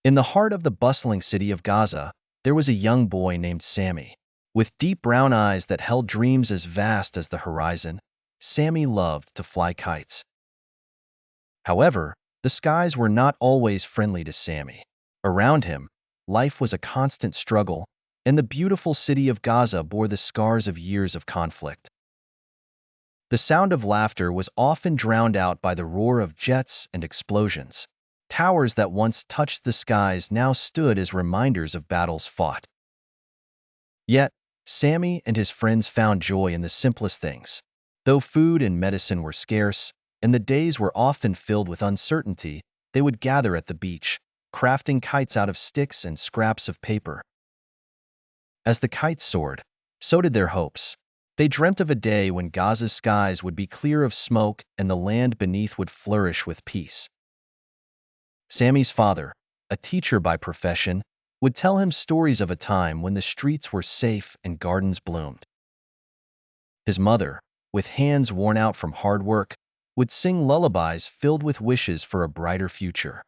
In the heart of the bustling city of Gaza, there was a young boy named Sami. With deep brown eyes that held dreams as vast as the horizon, Sami loved to fly kites. However, the skies were not always friendly to Sami. Around him, life was a constant struggle, and the beautiful city of Gaza bore the scars of years of conflict. The sound of laughter was often drowned out by the roar of jets and explosions. Towers that once touched the skies now stood as reminders of battles fought. Yet, Sami and his friends found joy in the simplest things. Though food and medicine were scarce, and the days were often filled with uncertainty, they would gather at the beach, crafting kites out of sticks and scraps of paper. As the kites soared, so did their hopes. They dreamt of a day when Gaza's skies would be clear of smoke and the land beneath would flourish with peace. Sami's father, a teacher by profession, would tell him stories of a time when the streets were safe and gardens bloomed. His mother, with hands worn out from hard work, would sing lullabies filled with wishes for a brighter future.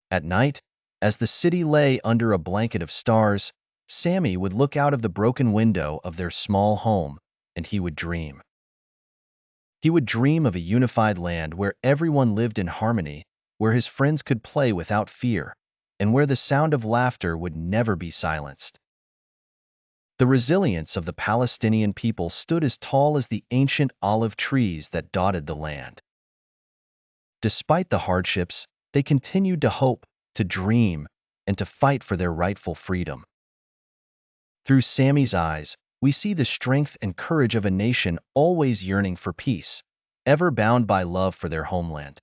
At night, as the city lay under a blanket of stars, Sami would look out of the broken window of their small home, and he would dream. He would dream of a unified land where everyone lived in harmony, where his friends could play without fear, and where the sound of laughter would never be silenced. The resilience of the Palestinian people stood as tall as the ancient olive trees that dotted the land. Despite the hardships, they continued to hope, to dream, and to fight for their rightful freedom. Through Sami's eyes, we see the strength and courage of a nation always yearning for peace, ever bound by love for their homeland.